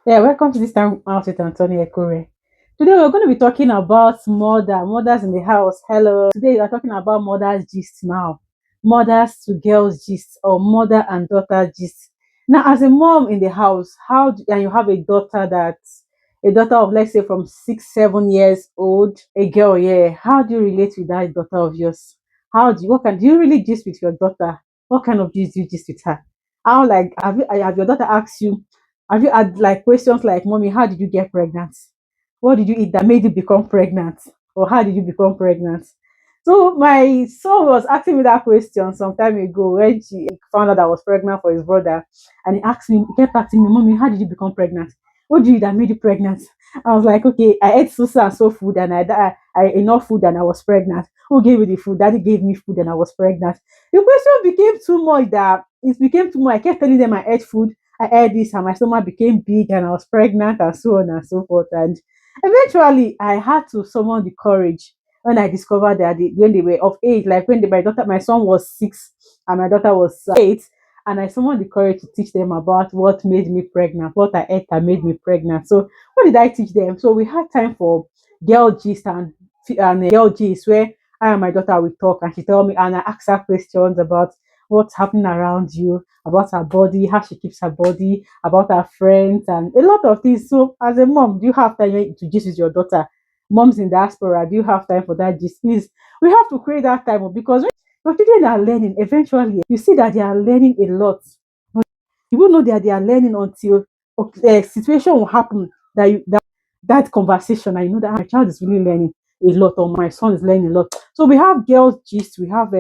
Yeah, welcome to this time out with Antonio Ekure. Today we're going to be talking about mothers in the house. Hello. Today we're talking about mothers gist now. Mothers to girls gist or mother and daughter gist. Now, as a mom in the house, and you have a daughter of let's say from 6, 7 years old, a girl, yeah. How do you relate with that daughter of yours? Do you really gist with your daughter? What kind of gist do you gist with her? How like have your daughter asked you, have you had like questions like, "Mommy, how did you get pregnant? What did you eat that made you become pregnant? Or how did you become pregnant?" So my son was asking me that question some time ago when she found out I was pregnant for his brother, and he kept asking me, "Mommy, how did you become pregnant? What did you eat that made you pregnant?" I was like, "Okay, I ate so and so food, and I enough food, and I was pregnant. Who gave you the food? Daddy gave me food, and I was pregnant." The question became too much that it became too much. I kept telling them I ate food, I had this, and my stomach became big, and I was pregnant, and so on and so forth. And eventually, I had to summon the courage when I discovered that when they were of age, like my son was 6 and my daughter was 8, and I summoned the courage to teach them about what made me pregnant, what I ate that made me pregnant. So, what did I teach them? So, we had time for girl gist and girl gist where I and my daughter would talk, and she tell me, and I ask her questions about what's happening around you, about her body, how she keeps her body, about her friends, and a lot of things. So, as a mom, do you have time to gist with your daughter? Moms in diaspora, do you have time for that gist? Please, we have to create that time because when your children are learning, eventually you see that they are learning a lot. But you won't know that they are learning until a situation will happen that conversation, and you know that my child is really learning a lot, or my son is learning a lot. So we have girls gist, we have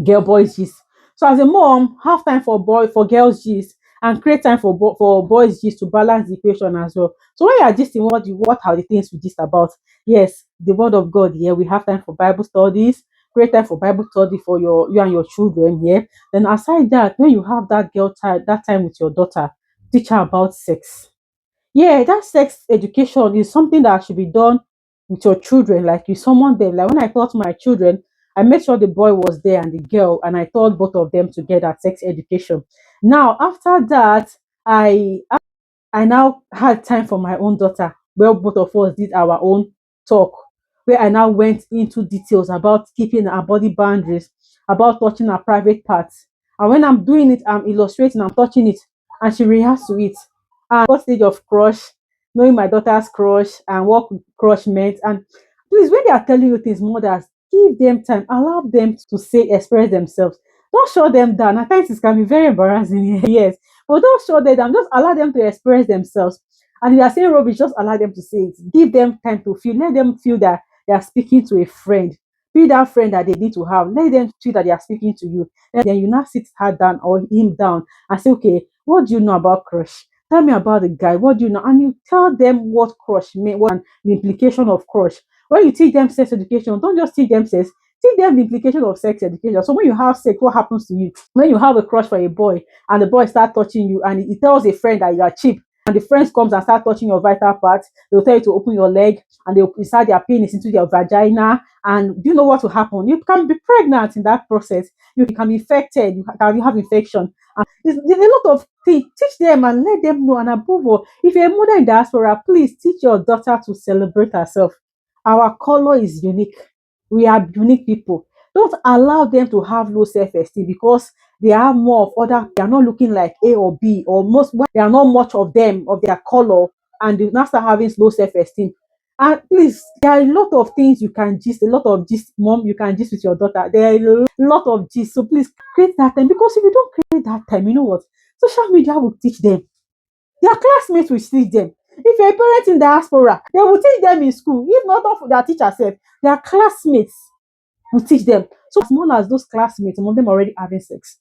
girl boys gist. So as a mom, have time for girls gist and create time for boys gist to balance the equation as well. So when you are gisting, what are the things we gist about? Yes, the word of God. Yeah, we have time for Bible studies. Create time for Bible study for you and your children. Yeah. Then aside that, when you have that time with your daughter, teach her about sex. Yeah, that sex education is something that should be done with your children. Like you summon them. Like when I taught my children, I made sure the boy was there and the girl, and I taught both of them together sex education. Now, after that, I now had time for my own daughter, where both of us did our own talk, where I now went into details about keeping our body boundaries, about touching our private parts. And when I'm doing it, I'm illustrating, I'm touching it, and she reacts to it. And what stage of crush, knowing my daughter's crush and what crush meant. And please, when they are telling you things, mothers, give them time, allow them to say, express themselves. Don't shut them down. At times it can be very embarrassing, yes, but don't shut them down. Just allow them to express themselves. And if they are saying rubbish, just allow them to say it. Give them time to feel. Let them feel that they are speaking to a friend. Be that friend that they need to have. Let them feel that they are speaking to you. And then you now sit her down or him down and say, "Okay, what do you know about crush? Tell me about the guy. What do you know?" And you tell them what crush mean, what and the implication of crush. When you teach them sex education, don't just teach them sex. Teach them the implication of sex education. So when you have sex, what happens to you? When you have a crush for a boy, and the boy start touching you, and he tells a friend that you are cheap, and the friends comes and start touching your vital parts, they'll tell you to open your leg, and they'll insert their penis into your vagina, and do you know what will happen? You can be pregnant in that process. You can be infected. You can have infection. And there's a lot of things. Teach them and let them know. And above all, if you're a mother in diaspora, please teach your daughter to celebrate herself. Our color is unique. We are unique people. Don't allow them to have low self-esteem because they are more of other, they are not looking like A or B, or most, there are not much of them of their color, and they now start having low self-esteem. And please, there are a lot of things you can gist, a lot of gist, mom, you can gist with your daughter. There are a lot of gist. So please create that time, because if you don't create that time, you know what? Social media will teach them. Their classmates will teach them. If you're a parent in diaspora, they will teach them in school. If not of their teacher self, their classmates will teach them. So as small as those classmates, some of them are already having sex.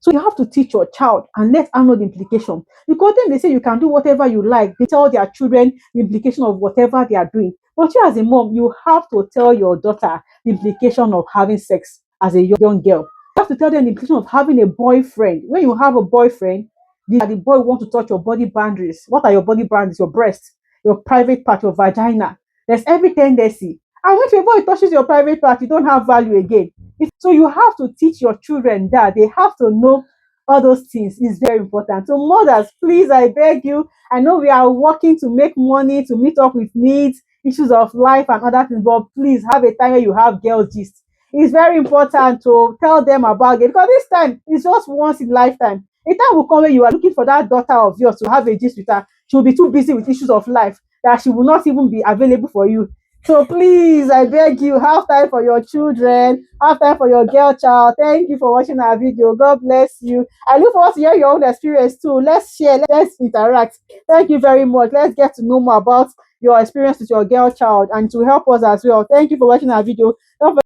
So you have to teach your child and let her know the implication. Because then they say you can do whatever you like. They tell their children the implication of whatever they are doing. But you as a mom, you have to tell your daughter the implication of having sex as a young girl. You have to tell them the implication of having a boyfriend. When you have a boyfriend, the boy wants to touch your body boundaries. What are your body boundaries? Your breast, your private part, your vagina. There's every tendency. And if a boy touches your private part, you don't have value again. So you have to teach your children that they have to know all those things is very important. So mothers, please, I beg you, I know we are working to make money to meet up with needs, issues of life and other things, but please have a time where you have girl gist. It's very important to tell them about it, because this time is just once in lifetime. A time will come when you are looking for that daughter of yours to have a gist with her. She will be too busy with issues of life that she will not even be available for you. So please, I beg you, have time for your children, have time for your girl child. Thank you for watching our video. God bless you. I look forward to hear your own experience too. Let's share, let's interact. Thank you very much. Let's get to know more about your experience with your girl child and to help us as well. Thank you for watching our video. Don't